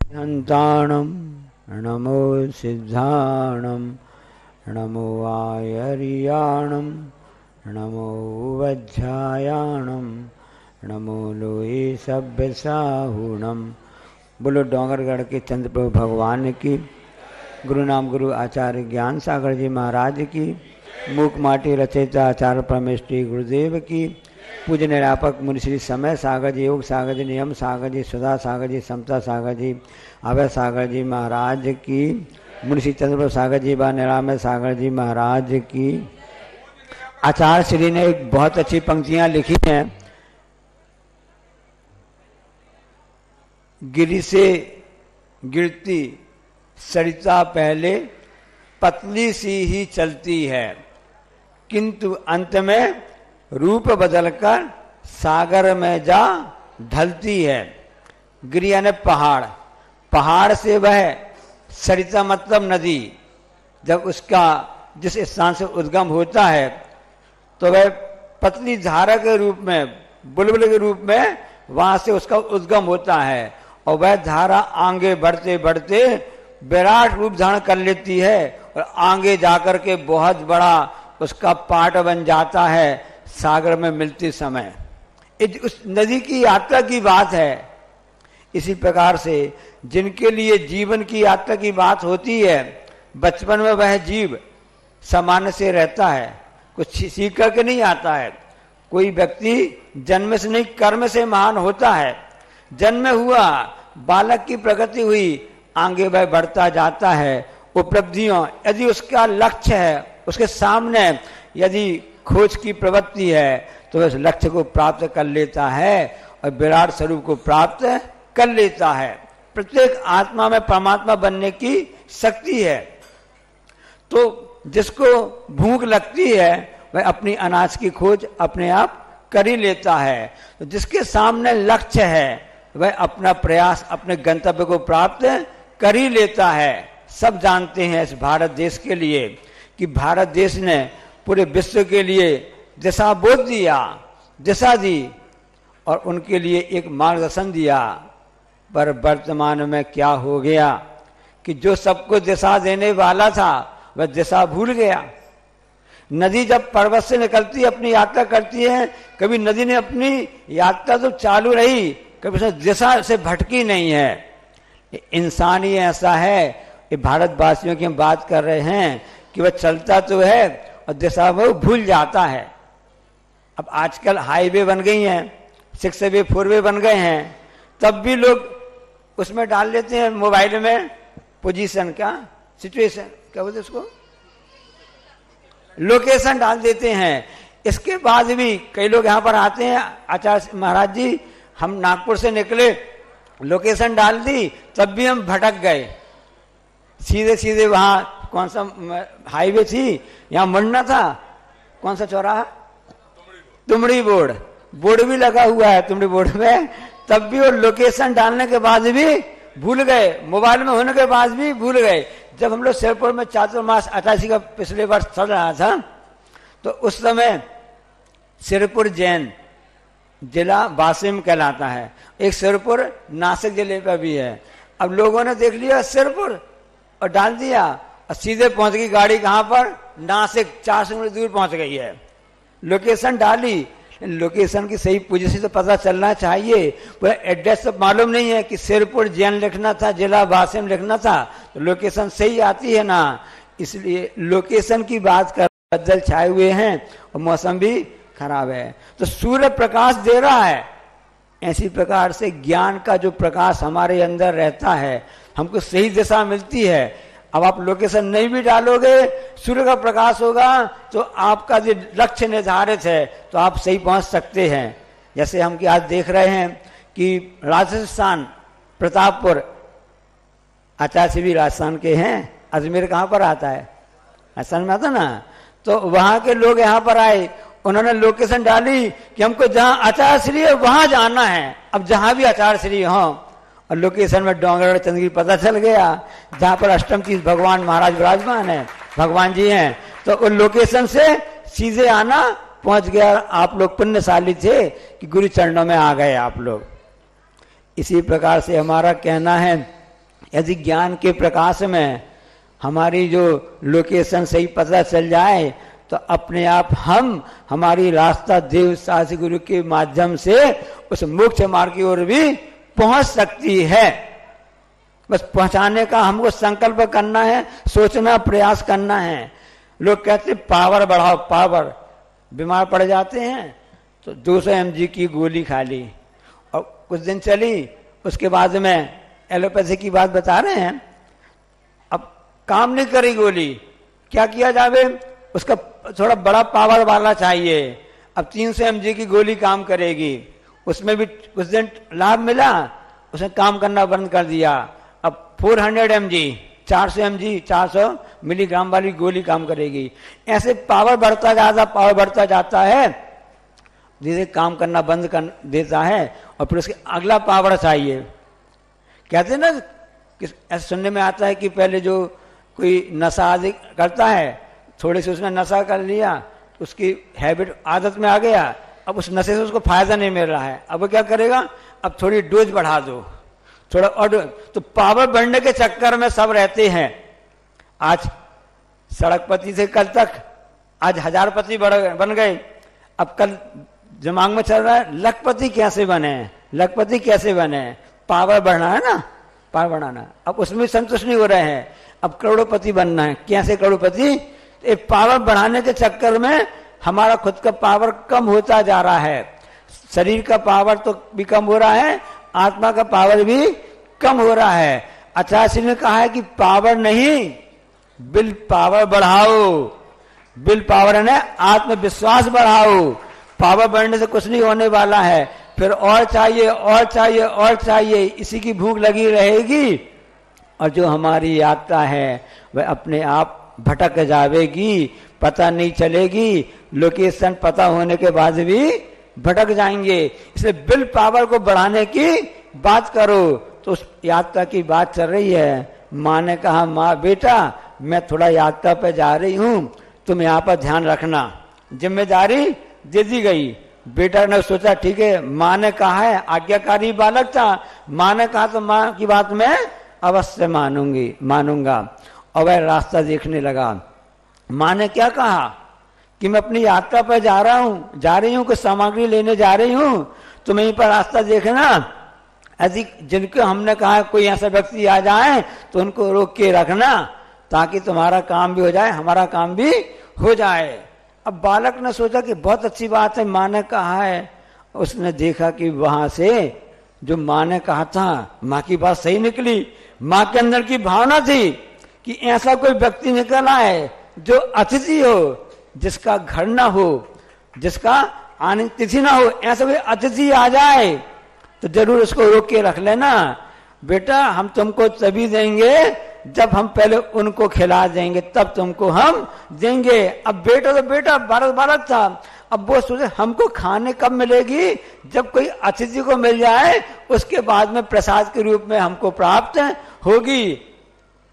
हंताणम नमो सिद्धाणम नमो आयर्याणम नमो वज्रायाणम नमो लोहे सभ्य साहुणम। बोलो डोंगरगढ़ के चंद्रप्रभु भगवान की, गुरु नाम गुरु आचार्य ज्ञान सागर जी महाराज की, मूक माटी रचयिता आचार्य परमेश्वरी गुरुदेव की, पूज्य निरापक मुनि श्री समय सागर जी, योग सागर जी, नियम सागर जी, सुधा सागर जी, समता सागर जी, अभय सागर जी महाराज की, मुनि श्री चंद्रप्रभु सागर जी व निरामय सागर जी महाराज की। आचार्य श्री ने एक बहुत अच्छी पंक्तियां लिखी हैं। गिरि से गिरती सरिता पहले पतली सी ही चलती है, किंतु अंत में रूप बदलकर सागर में जा ढलती है। गिरि यानी पहाड़, पहाड़ से वह सरिता मतलब नदी जब उसका जिस स्थान से उद्गम होता है तो वह पतली धारा के रूप में, बुलबुल के रूप में वहां से उसका उद्गम होता है और वह धारा आगे बढ़ते बढ़ते विराट रूप धारण कर लेती है और आगे जाकर के बहुत बड़ा उसका पाट बन जाता है सागर में मिलते समय। उस नदी की यात्रा की बात है। इसी प्रकार से जिनके लिए जीवन की यात्रा की बात होती है, बचपन में वह जीव सामान्य से रहता है, कुछ सीख करके नहीं आता है। कोई व्यक्ति जन्म से नहीं कर्म से महान होता है। जन्म हुआ, बालक की प्रगति हुई, आगे वह बढ़ता जाता है। उपलब्धियों यदि उसका लक्ष्य है, उसके सामने यदि खोज की प्रवृत्ति है तो उस लक्ष्य को प्राप्त कर लेता है और विराट स्वरूप को प्राप्त कर लेता है। प्रत्येक आत्मा में परमात्मा बनने की शक्ति है। तो जिसको भूख लगती है वह अपनी अनाज की खोज अपने आप कर ही लेता है। तो जिसके सामने लक्ष्य है वह अपना प्रयास अपने गंतव्य को प्राप्त कर ही लेता है। सब जानते हैं इस भारत देश के लिए कि भारत देश ने पूरे विश्व के लिए दिशा बोध दिया, दिशा दी और उनके लिए एक मार्गदर्शन दिया। पर वर्तमान में क्या हो गया कि जो सबको दिशा देने वाला था वह दिशा भूल गया। नदी जब पर्वत से निकलती अपनी यात्रा करती है, कभी नदी ने अपनी यात्रा तो चालू रही, कभी उसने दिशा से भटकी नहीं है। इंसान ही ऐसा है। ये भारतवासियों की हम बात कर रहे हैं कि वह चलता तो है और दिशा वो भूल जाता है। अब आजकल हाईवे बन गई हैं, 6 वे 4 वे बन गए हैं, तब भी लोग उसमें डाल लेते हैं मोबाइल में पोजीशन का, सिचुएशन क्या बोलते उसको, लोकेशन डाल देते हैं। इसके बाद भी कई लोग यहाँ पर आते हैं, आचार्य महाराज जी हम नागपुर से निकले, लोकेशन डाल दी तब भी हम भटक गए। सीधे सीधे वहाँ कौन सा हाईवे थी, यहाँ मुड़ना था, कौन सा चौराहा, तुमड़ी बोर्ड, बोर्ड भी लगा हुआ है तुमड़ी बोर्ड में, तब भी वो लोकेशन डालने के बाद भी भूल गए, मोबाइल में होने के बाद भी भूल गए। जब हम लोग शेरपुर में चातुर्मास 88 का पिछले वर्ष चल रहा था तो उस समय शेरपुर जैन जिला वासिम कहलाता है, एक शेरपुर नासिक जिले पर भी है। अब लोगों ने देख लिया शेरपुर और डाल दिया और सीधे पहुंच गई गाड़ी कहां पर, नासिक, 400 मीटर दूर पहुंच गई है। लोकेशन डाली, लोकेशन की सही पोजीशन तो पता चलना चाहिए, पूरा एड्रेस तो मालूम नहीं है कि शेरपुर जैन लिखना था, जिला वासिम लिखना था, तो लोकेशन सही आती है ना। इसलिए लोकेशन की बात कर, बदल छाए हुए हैं और मौसम भी खराब है, तो सूर्य प्रकाश दे रहा है। ऐसी प्रकार से ज्ञान का जो प्रकाश हमारे अंदर रहता है, हमको सही दिशा मिलती है। अब आप लोकेशन नहीं भी डालोगे, सूर्य का प्रकाश होगा तो आपका जो लक्ष्य निर्धारित है तो आप सही पहुंच सकते हैं। जैसे हम कि आज देख रहे हैं कि राजस्थान प्रतापपुर, आचार्य श्री भी राजस्थान के हैं, अजमेर कहाँ पर आता है, राजस्थान में आता ना, तो वहां के लोग यहाँ पर आए, उन्होंने लोकेशन डाली कि हमको जहां आचार्य श्री है वहां जाना है। अब जहां भी आचार्य श्री हो और लोकेशन में डोंगरगढ़ चंद्रगिरी पता चल गया, जहां पर अष्टम तीर्थ भगवान महाराज विराजमान है, भगवान जी हैं, तो उन लोकेशन से सीधे आना पहुंच गया। आप लोग पुण्यशाली थे कि गुरु चरणों में आ गए आप लोग। इसी प्रकार से हमारा कहना है यदि ज्ञान के प्रकाश में हमारी जो लोकेशन सही पता चल जाए तो अपने आप हमारी रास्ता देव शास्त्री गुरु के माध्यम से उस मोक्ष मार्ग की ओर भी पहुंच सकती है। बस पहुंचाने का हमको संकल्प करना है, सोचना, प्रयास करना है। लोग कहते पावर बढ़ाओ, पावर। बीमार पड़ जाते हैं तो 200 mg की गोली खा ली और कुछ दिन चली, उसके बाद में एलोपैथी की बात बता रहे हैं, अब काम नहीं करी गोली, क्या किया जावे, उसका थोड़ा बड़ा पावर वाला चाहिए। अब 300 mg की गोली काम करेगी, उसमें भी कुछ दिन लाभ मिला, उसने काम करना बंद कर दिया। अब 400 mg 400 mg 400 मिलीग्राम वाली गोली काम करेगी। ऐसे पावर बढ़ता जाता, पावर बढ़ता जाता है, धीरे काम करना बंद कर देता है और फिर उसके अगला पावर चाहिए। कहते हैं ना कि ऐसा सुनने में आता है कि पहले जो कोई नशा आदि करता है, थोड़े से उसने नशा कर लिया, उसकी हैबिट आदत में आ गया, अब उस नशे से उसको फायदा नहीं मिल रहा है, अब वो क्या करेगा, अब थोड़ी डोज बढ़ा दो, थोड़ा और। तो पावर बढ़ने के चक्कर में सब रहते हैं। आज सड़कपति से कल तक आज हजारपति बन गए, अब कल दिमाग में चल रहा है लखपति कैसे बने, लखपति कैसे बने, पावर बढ़ना है ना, पावर बढ़ाना। अब उसमें संतुष्ट नहीं हो रहे हैं, अब करोड़पति बनना है। कैसे करोड़पति, एक पावर बढ़ाने के चक्कर में हमारा खुद का पावर कम होता जा रहा है। शरीर का पावर तो भी कम हो रहा है, आत्मा का पावर भी कम हो रहा है। आचार्य ने कहा है कि पावर नहीं, विल पावर बढ़ाओ। विल पावर है आत्मविश्वास बढ़ाओ। पावर बढ़ने से कुछ नहीं होने वाला है, फिर और चाहिए और चाहिए और चाहिए, इसी की भूख लगी रहेगी और जो हमारी यात्रा है वह अपने आप भटक जाएगी, पता नहीं चलेगी। लोकेशन पता होने के बाद भी भटक जाएंगे। इसलिए विल पावर को बढ़ाने की बात करो। तो उस यात्रा की बात चल रही है। माँ ने कहा, माँ बेटा मैं थोड़ा यात्रा पे जा रही हूँ, तुम यहाँ पर ध्यान रखना। जिम्मेदारी दे दी गई। बेटा ने सोचा ठीक है, माँ ने कहा है, आज्ञाकारी बालक था, माँ ने कहा तो माँ की बात मैं अवश्य मानूंगा। और वह रास्ता देखने लगा। माँ ने क्या कहा कि मैं अपनी यात्रा पर जा रही हूँ, कुछ सामग्री लेने जा रही हूँ, तुम यहीं पर रास्ता देखना। यदि जिनको हमने कहा कोई ऐसा व्यक्ति आ जाए तो उनको रोक के रखना, ताकि तुम्हारा काम भी हो जाए, हमारा काम भी हो जाए। अब बालक ने सोचा कि बहुत अच्छी बात है, माँ ने कहा है। उसने देखा कि वहां से जो माँ ने कहा था, माँ की बात सही निकली। माँ के अंदर की भावना थी कि ऐसा कोई व्यक्ति निकला है जो अतिथि हो, जिसका घर ना हो, जिसका आने तिथि ना हो, ऐसा कोई अतिथि आ जाए तो जरूर उसको रोक के रख लेना। बेटा हम तुमको तभी देंगे जब हम पहले उनको खिला देंगे, तब तुमको हम देंगे। अब बेटा तो बेटा बालक था, अब वो सोचे हमको खाने कब मिलेगी, जब कोई अतिथि को मिल जाए उसके बाद में प्रसाद के रूप में हमको प्राप्त होगी।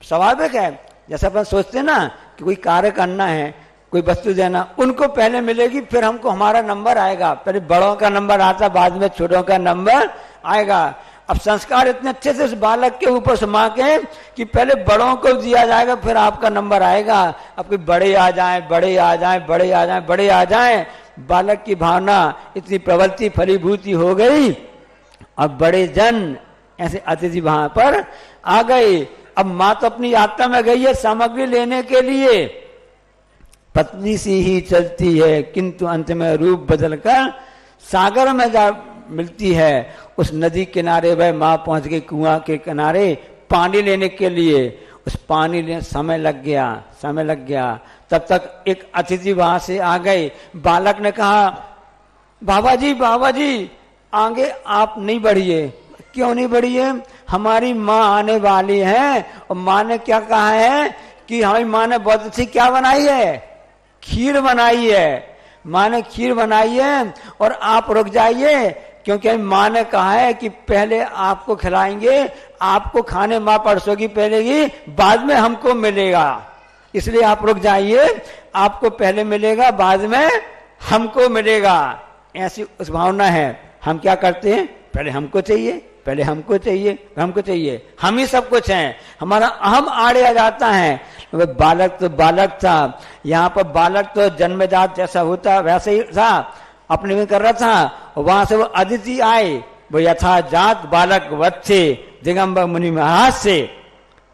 स्वाभाविक है, जैसा अपन सोचते ना कि कोई कार्य करना है, कोई वस्तु देना, उनको पहले मिलेगी, फिर हमको हमारा नंबर आएगा। पहले बड़ों का नंबर आता, बाद में छोटों का नंबर आएगा। अब संस्कार इतने अच्छे से उस बालक के ऊपर समा के कि पहले बड़ों को दिया जाएगा, फिर आपका नंबर आएगा। अब कोई बड़े आ जाएं, बड़े आ जाएं, बड़े आ जाएं, बड़े आ जाएं, बालक की भावना इतनी प्रवृत्ति फलीभूति हो गई। अब बड़े जन ऐसे अतिथि वहां पर आ गए। अब माँ तो अपनी यात्रा में गई है सामग्री लेने के लिए, पतली सी ही चलती है, किंतु अंत में रूप बदलकर सागर में जा मिलती है। उस नदी किनारे वह माँ पहुंच गई, कुआं के किनारे पानी लेने के लिए। उस पानी लेने समय लग गया। तब तक एक अतिथि वहां से आ गए। बालक ने कहा, बाबा जी आगे आप नहीं बढ़िए। क्यों नहीं बढ़िए? हमारी माँ आने वाली है। और माँ ने क्या कहा है कि हमारी माँ ने बहुत अच्छी क्या बनाई है, खीर बनाई है। माँ ने खीर बनाई है और आप रुक जाइए, क्योंकि माँ ने कहा है कि पहले आपको खिलाएंगे, आपको खाने माँ परसोगी पहले ही, बाद में हमको मिलेगा, इसलिए आप रुक जाइए, आपको पहले मिलेगा, बाद में हमको मिलेगा। ऐसी उस भावना है। हम क्या करते हैं, पहले हमको चाहिए, पहले हमको चाहिए, हम ही सब कुछ हैं, हमारा अहम आड़े आ जाता है। तो बालक तो बालक था, यहाँ पर बालक तो जन्मजात जैसा होता वैसे ही था, अपने में कर रहा था। वहां से वो अदिति आए, वो यथा जात बालक वत थे दिगंबर मुनि महाराज से।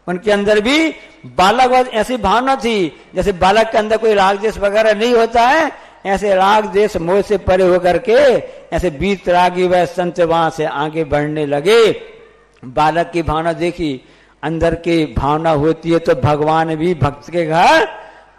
उनके अंदर भी बालक वत ऐसी भावना थी, जैसे बालक के अंदर कोई राग देश वगैरह नहीं होता है, ऐसे राग देश मोह से परे होकर के ऐसे बीत रागी व संत वहां से आगे बढ़ने लगे। बालक की भावना देखी, अंदर की भावना होती है तो भगवान भी भक्त के घर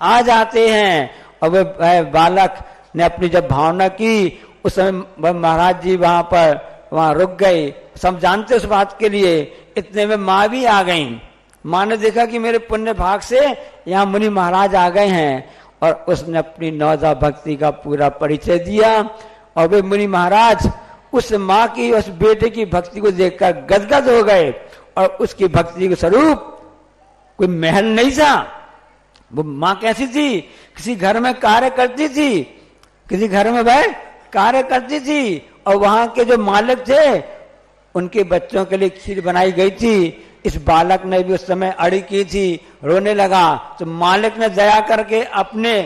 आ जाते हैं। और वह बालक ने अपनी जब भावना की, उस समय महाराज जी वहां रुक गए। सब जानते उस बात के लिए। इतने में माँ भी आ गई। माँ ने देखा कि मेरे पुण्य भाग से यहाँ मुनि महाराज आ गए हैं, और उसने अपनी नौदा भक्ति का पूरा परिचय दिया। और वे मुनि महाराज उस माँ की, उस बेटे की भक्ति को देखकर गदगद हो गए। और उसकी भक्ति के स्वरूप कोई महल नहीं था। वो माँ कैसी थी? किसी घर में कार्य करती थी, किसी घर में वह कार्य करती थी, और वहां के जो मालिक थे उनके बच्चों के लिए खीर बनाई गई थी। इस बालक ने भी उस समय अड़ी की थी, रोने लगा। तो मालिक ने दया करके अपने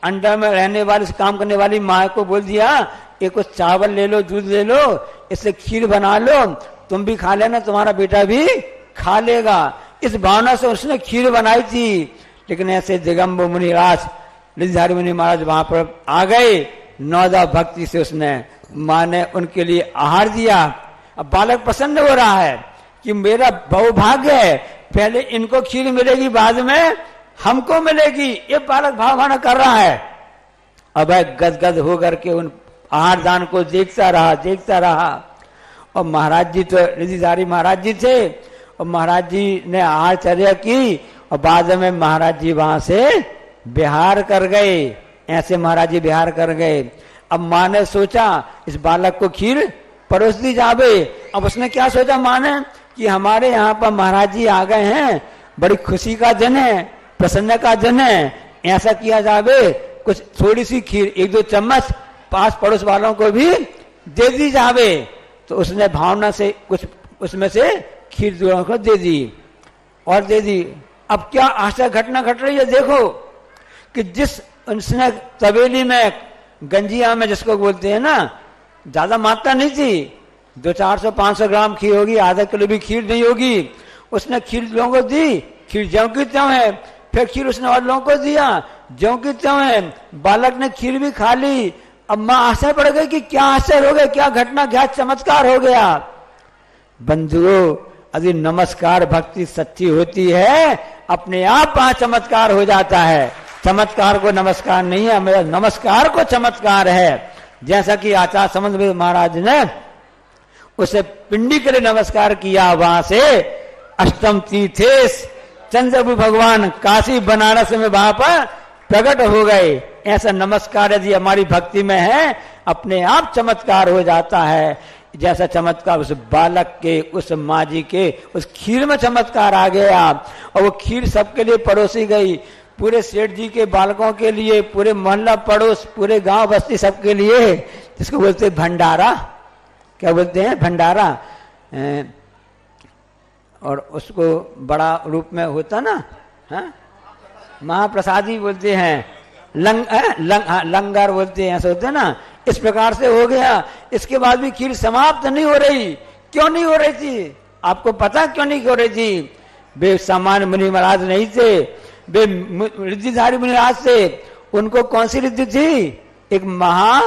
अंडर में रहने वाली, काम करने वाली माँ को बोल दिया, ये कुछ चावल ले लो, दूध ले लो, इससे खीर बना लो, तुम भी खा लेना, तुम्हारा बेटा भी खा लेगा। इस भावना से उसने खीर बनाई थी। लेकिन ऐसे दिगंबर मुनिराज गिरधारी मुनि महाराज वहां पर आ गए। नौदा भक्ति से उसने, माँ ने उनके लिए आहार दिया। अब बालक प्रसन्न हो रहा है कि मेरा बहुभाग्य है, पहले इनको खीर मिलेगी, बाद में हमको मिलेगी। ये बालक भावना कर रहा है। अब गदगद होकर के उन आहार दान को देखता रहा। और महाराज जी तो गिरधारी महाराज जी थे, और महाराज जी ने आहार चर्या की, और बाद में महाराज जी वहां से बिहार कर गए। ऐसे महाराज जी बिहार कर गए। अब माँ ने सोचा इस बालक को खीर परोस दी जावे। अब उसने क्या सोचा माँ ने, कि हमारे यहाँ पर महाराज जी आ गए हैं, बड़ी खुशी का दिन है, प्रसन्न का दिन है, ऐसा किया जावे, कुछ थोड़ी सी खीर 1-2 चम्मच पास पड़ोस वालों को भी दे दी जावे। तो उसने भावना से कुछ उसमें से खीर दोनों को दे दी। अब क्या आश्चर्य घटना घट रही है, देखो कि जिस उसने तवेली में, गंजिया में जिसको बोलते हैं ना, ज्यादा मात्रा नहीं थी, 200-400-500 ग्राम खीर होगी, आधा किलो भी खीर नहीं होगी। उसने खीर लोगों को दी, खीर ज्यों की त्यों है। फिर खीर उसने और लोगों को दिया, ज्यों की त्यों है। बालक ने खीर भी खा ली। अब माँ आश्चर्य पड़ गई कि क्या आश्चर्य हो गया, क्या घटना, क्या चमत्कार हो गया। बंधुओं, यदि नमस्कार भक्ति सच्ची होती है, अपने आप वहां चमत्कार हो जाता है। चमत्कार को नमस्कार नहीं है, मेरा नमस्कार को चमत्कार है। जैसा कि आचार्य समंत महाराज ने उसे पिंडी के लिए नमस्कार किया, वहां से अष्टम तीर्थेश चंद्रप्रभु भगवान काशी बनारस में वहां पर प्रकट हो गए। ऐसा नमस्कार यदि हमारी भक्ति में है, अपने आप चमत्कार हो जाता है। जैसा चमत्कार उस बालक के, उस माँ जी के, उस खीर में चमत्कार आ गया। और वो खीर सबके लिए परोसी गई, पूरे सेठ जी के बालकों के लिए, पूरे मोहल्ला पड़ोस, पूरे गांव बस्ती सबके लिए, जिसको बोलते हैं भंडारा। क्या बोलते हैं? भंडारा। और उसको बड़ा रूप में होता ना, महाप्रसादी बोलते हैं, लंगर बोलते हैं, ऐसा होता है ना। इस प्रकार से हो गया। इसके बाद भी खीर समाप्त नहीं हो रही। क्यों नहीं हो रही थी? आपको पता क्यों नहीं हो रही थी? वे सामान्य मुनि महाराज नहीं थे, वे रिद्धिधारी मुनि महाराज थे। उनको कौन सी रिद्धि थी? एक महा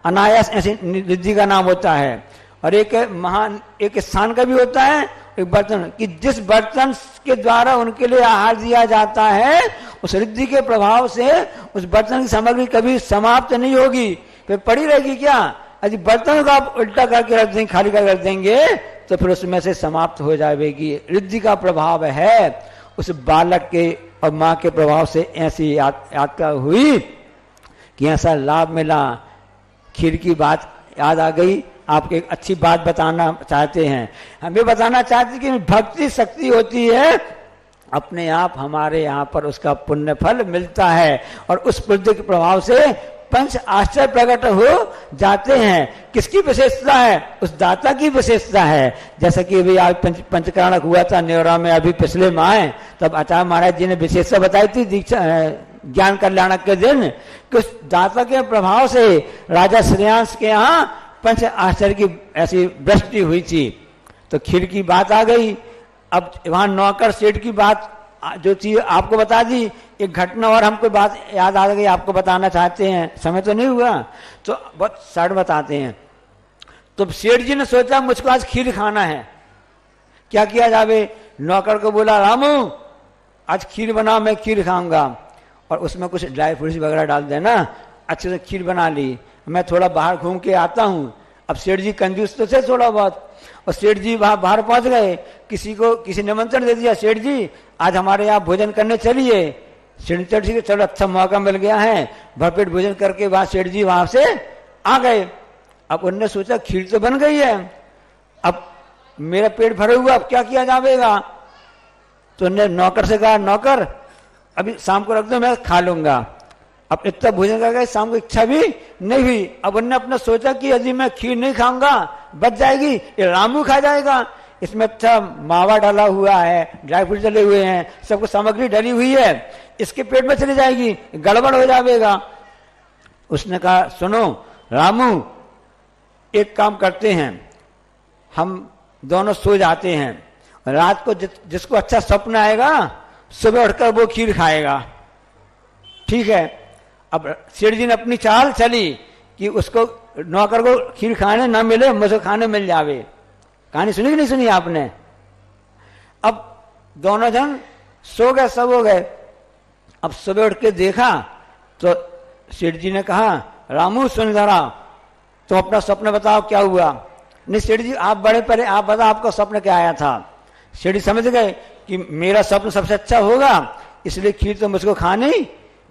अनायास ऐसी रिद्धि का नाम होता है, और एक महान, एक स्थान का भी होता है, एक बर्तन, कि जिस बर्तन के द्वारा उनके लिए आहार दिया जाता है, उस रिद्धि के प्रभाव से उस बर्तन की सामग्री कभी समाप्त नहीं होगी, फिर पड़ी रहेगी। क्या यदि बर्तन को आप उल्टा करके रख देंगे, खाली करके रख देंगे, तो फिर उसमें से समाप्त हो जाएगी। रिद्धि का प्रभाव है। उस बालक के और माँ के प्रभाव से ऐसी यात्रा हुई कि ऐसा लाभ मिला। खीर की बात याद आ गई। आपको एक अच्छी बात बताना चाहते हैं, हम ये बताना चाहते हैं कि भक्ति शक्ति होती है, अपने आप हमारे यहाँ पर उसका पुण्य फल मिलता है, और उस पुण्य के प्रभाव से पंच आश्चर्य प्रकट हो जाते हैं। किसकी विशेषता है? उस दाता की विशेषता है। जैसा कि अभी आज पंचकरणक हुआ था न्योरा में, अभी पिछले माह, तब आचार्य महाराज जी ने विशेषता बताई थी दीक्षा ज्ञान कल्याणक के दिन कि उस दाता के प्रभाव से राजा श्रेयांश के यहाँ पंच आश्चर्य की ऐसी वृष्टि हुई थी। तो खीर की बात आ गई। अब वहां नौकर सेठ की बात जो थी आपको बता दी। एक घटना और हमको बात याद आ गई, आपको बताना चाहते हैं, समय तो नहीं हुआ तो बहुत शॉर्ट बताते हैं। तो सेठ जी ने सोचा मुझको आज खीर खाना है, क्या किया जावे? नौकर को बोला रामू आज खीर बनाओ, मैं खीर खाऊंगा और उसमें कुछ ड्राई फ्रूट्स वगैरह डाल देना। अच्छे से खीर बना ली। मैं थोड़ा बाहर घूम के आता हूँ। अब सेठ जी कंजूस तो थे थोड़ा बहुत, और सेठ जी वहां बाहर पहुंच गए। किसी निमंत्रण दे दिया, सेठ जी आज हमारे यहाँ भोजन करने चलिए। सेठ जी चलो अच्छा मौका मिल गया है, भरपेट भोजन करके वहां सेठ जी वहां से आ गए। अब उनने सोचा खीर तो बन गई है, अब मेरा पेट भरा हुआ, अब क्या किया जाएगा? तो उन्होंने नौकर से कहा नौकर अभी शाम को रख दो, मैं खा लूंगा। अब इतना भोजन कर गए, शाम को इच्छा भी नहीं हुई। अब उन्होंने अपना सोचा कि यदि मैं खीर नहीं खाऊंगा बच जाएगी, ये रामू खा जाएगा, इसमें अच्छा मावा डाला हुआ है, ड्राई फ्रूट डले हुए हैं, सब कुछ सामग्री डली हुई है, इसके पेट में चली जाएगी, गड़बड़ हो जाएगा। उसने कहा सुनो रामू एक काम करते हैं, हम दोनों सो जाते हैं, रात को जिसको अच्छा स्वप्न आएगा सुबह उठकर वो खीर खाएगा, ठीक है? अब सेठ जी ने अपनी चाल चली कि उसको नौकर को खीर खाने ना मिले, मुझे खाने मिल जावे। कहानी सुनी कि नहीं सुनी आपने? अब दोनों जन सो गए, सब हो गए। अब सुबह उठ के देखा तो सेठ जी ने कहा रामू सुन जरा, तुम अपना स्वप्न बताओ क्या हुआ? नहीं सेठ जी आप बड़े परे, आप बताओ आपका स्वप्न क्या आया था? सेठ जी समझ गए कि मेरा स्वप्न सबसे अच्छा होगा, इसलिए खीर तो मुझको खानी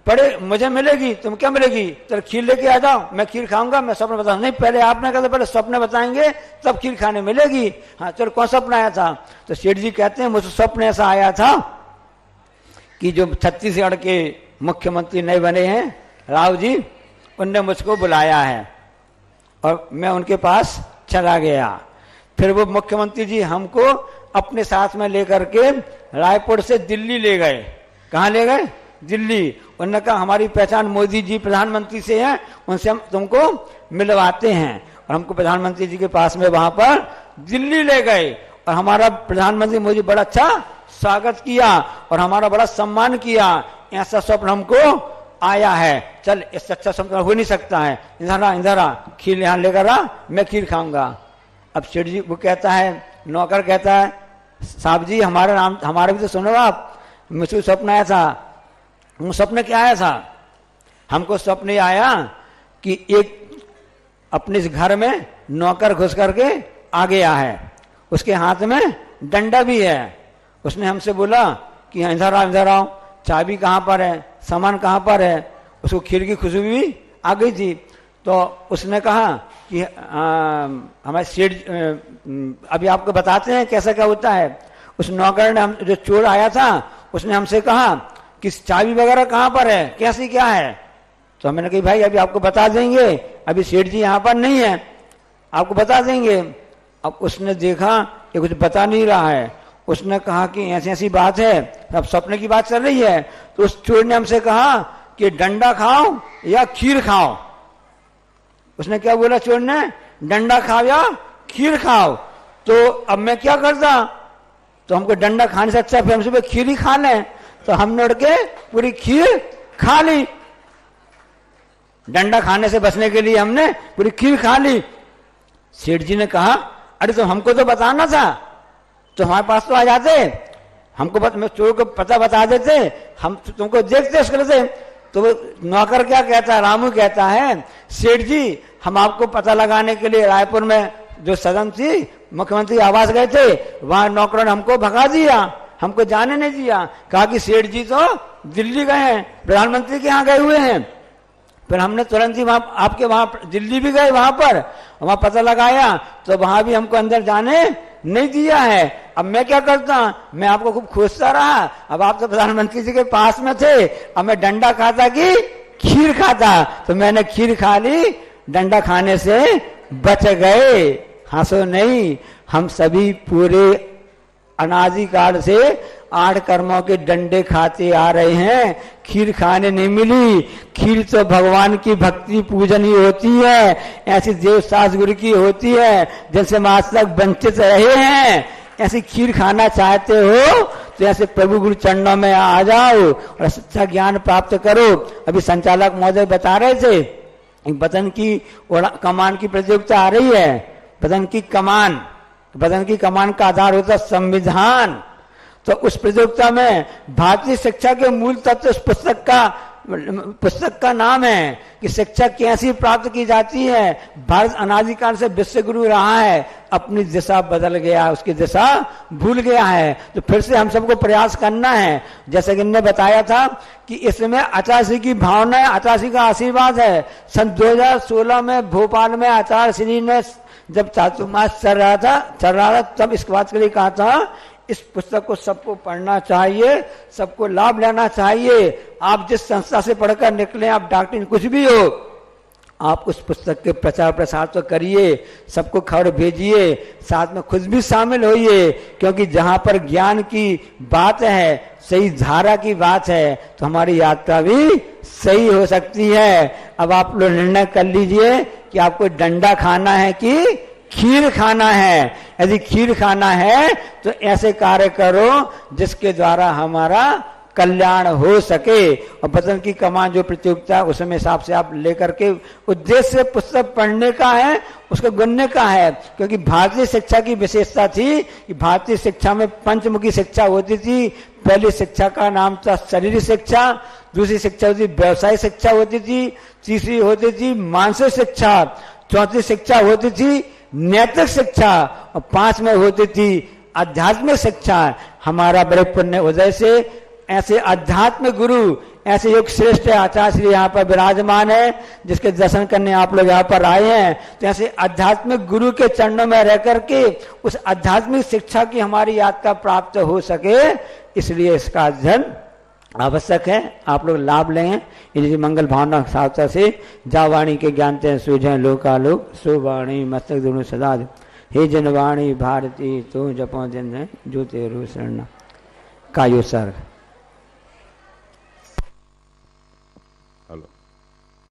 पड़े, मुझे मिलेगी। तुम क्या मिलेगी? चल खीर लेके आ जाओ, मैं खीर खाऊंगा, मैं स्वप्न बताऊंगा। नहीं पहले आपने कहा पहले स्वप्न बताएंगे तब खीर खाने मिलेगी। हाँ चलो कौन स्वप्न आया था? तो सेठ जी कहते हैं मुझे स्वप्न ऐसा आया था कि जो छत्तीसगढ़ के मुख्यमंत्री नए बने हैं राव जी, उनने मुझको बुलाया है और मैं उनके पास चला गया। फिर वो मुख्यमंत्री जी हमको अपने साथ में लेकर के रायपुर से दिल्ली ले गए। कहाँ ले गए? दिल्ली। उन्होंने कहा हमारी पहचान मोदी जी प्रधानमंत्री से है, उनसे हम तुमको मिलवाते हैं। और हमको प्रधानमंत्री जी के पास में वहां पर दिल्ली ले गए और हमारा प्रधानमंत्री मोदी बड़ा अच्छा स्वागत किया और हमारा बड़ा सम्मान किया। ऐसा स्वप्न हमको आया है, चल इससे अच्छा स्वप्न हो नहीं सकता है, इधर आ खीर यहाँ लेकर आ, मैं खीर खाऊंगा। अब सेठ जी वो कहता है, नौकर कहता है साहब जी हमारा भी तो सुनो आप, मुझको स्वप्न आया था। स्वप्न क्या आया था? हमको स्वप्न आया कि एक अपने घर में नौकर घुस करके आ गया है, उसके हाथ में डंडा भी है। उसने हमसे बोला कि इधर आओ, चाबी कहाँ पर है, सामान कहाँ पर है? उसको खीर की खुशबू भी आ गई थी। तो उसने कहा कि हमारे सेठ अभी आपको बताते हैं कैसा क्या होता है। उस नौकर ने, हम जो चोर आया था, उसने हमसे कहा कि चाबी वगैरह कहाँ पर है, कैसी क्या है? तो हमने कहा भाई अभी आपको बता देंगे, अभी सेठ जी यहाँ पर नहीं है, आपको बता देंगे। अब उसने देखा ये कुछ बता नहीं रहा है। उसने कहा कि ऐसी ऐसी बात है, अब स्वप्न की बात चल रही है। तो उस चोर ने हमसे कहा कि डंडा खाओ या खीर खाओ। उसने क्या बोला चोर ने? डंडा खाओ या खीर खाओ। तो अब मैं क्या करता? तो हमको डंडा खाने से अच्छा फिर हम सुबह खीर ही खा लें। तो हमने उड़ के पूरी खीर खा ली। डंडा खाने से बचने के लिए हमने पूरी खीर खा ली। सेठ जी ने कहा अरे तो हमको तो बताना था, तो हमारे पास तो आ जाते, हमको चोर को पता बता देते, हम तुमको देखते उसके लिए। तो वो नौकर क्या कहता है? रामू कहता है सेठ जी हम आपको पता लगाने के लिए रायपुर में जो सदन थी, मुख्यमंत्री आवास गए थे, वहां नौकरों ने हमको भगा दिया, हमको जाने नहीं दिया। कहा कि सेठ जी तो दिल्ली गए हैं, प्रधानमंत्री के यहाँ गए हुए हैं। फिर हमने तुरंत ही वहां आपके वहां दिल्ली भी गए, वहां पर वहां पता लगाया तो वहां भी हमको अंदर जाने नहीं दिया है। अब मैं क्या करता? मैं आपको खूब खोजता रहा। अब आप तो प्रधानमंत्री जी के पास में थे, अब मैं डंडा खाता कि खीर खाता, तो मैंने खीर खा ली, डंडा खाने से बच गए। हंसो नहीं, हम सभी पूरे अनादि काल से 8 कर्मों के डंडे खाते आ रहे हैं, खीर खाने नहीं मिली। खीर तो भगवान की भक्ति पूजन ही होती है, ऐसी देव सास गुरु की होती है जिनसे हम आज तक वंचित रहे हैं। ऐसी खीर खाना चाहते हो तो ऐसे प्रभु गुरु चरणों में आ जाओ और सच्चा ज्ञान प्राप्त करो। अभी संचालक महोदय बता रहे थे, बदन की कमान की प्रतियोगिता आ रही है। बदन की कमान का आधार होता है संविधान। तो उस प्रतियोगिता में भारतीय शिक्षा के मूल तत्व उस पुस्तक का नाम है कि शिक्षा कैसी प्राप्त की जाती है। भारत अनादिकाल से विश्व गुरु रहा है, अपनी दिशा बदल गया, उसकी दिशा भूल गया है। तो फिर से हम सबको प्रयास करना है। जैसे कि इन्होंने बताया था कि इसमें 88 की भावना है, 88 का आशीर्वाद है। सन 2016 में भोपाल में आचार्य श्री ने जब चातुर्मास चल रहा था तब इस बात के लिए कहा था, इस पुस्तक को सबको पढ़ना चाहिए, सबको लाभ लेना चाहिए। आप जिस संस्था से पढ़कर निकले, आप डॉक्टर कुछ भी हो, आप उस पुस्तक के प्रचार प्रसार तो करिए, सबको खबर भेजिए, साथ में खुद भी शामिल होइए। क्योंकि जहां पर ज्ञान की बात है, सही धारा की बात है, तो हमारी यात्रा भी सही हो सकती है। अब आप लोग निर्णय कर लीजिए कि आपको डंडा खाना है कि खीर खाना है। यदि खीर खाना है तो ऐसे कार्य करो जिसके द्वारा हमारा कल्याण हो सके। और बदन की कमान जो प्रतियोगिता उसमें हिसाब से आप लेकर के, उद्देश्य पुस्तक पढ़ने का है, उसको गुनने का है। क्योंकि भारतीय शिक्षा की विशेषता थी कि भारतीय शिक्षा में पंचमुखी शिक्षा होती थी। पहली शिक्षा का नाम था शरीर शिक्षा, दूसरी शिक्षा होती व्यवसाय शिक्षा होती थी, तीसरी होती थी मानसिक शिक्षा, चौथी शिक्षा होती थी नैतिक शिक्षा और 5 में होती थी आध्यात्मिक शिक्षा। हमारा बड़े पुण्य उदय से ऐसे आध्यात्मिक गुरु, ऐसे योग श्रेष्ठ आचार्य श्री यहाँ पर विराजमान है, जिसके दर्शन करने आप लोग यहाँ पर आए हैं। तो ऐसे आध्यात्मिक गुरु के चरणों में रह करके उस आध्यात्मिक शिक्षा की हमारी यात्रा प्राप्त हो सके, इसलिए इसका अध्ययन आवश्यक है। आप लोग लाभ लें इसी मंगल भावना सावता से। जावाणी के ज्ञानते सूझे लोकालोक, सुवाणी मस्तक दोनों सदा। हे जनवाणी भारती तो जपो दिन जो तेरु शरण कायो सर्ग।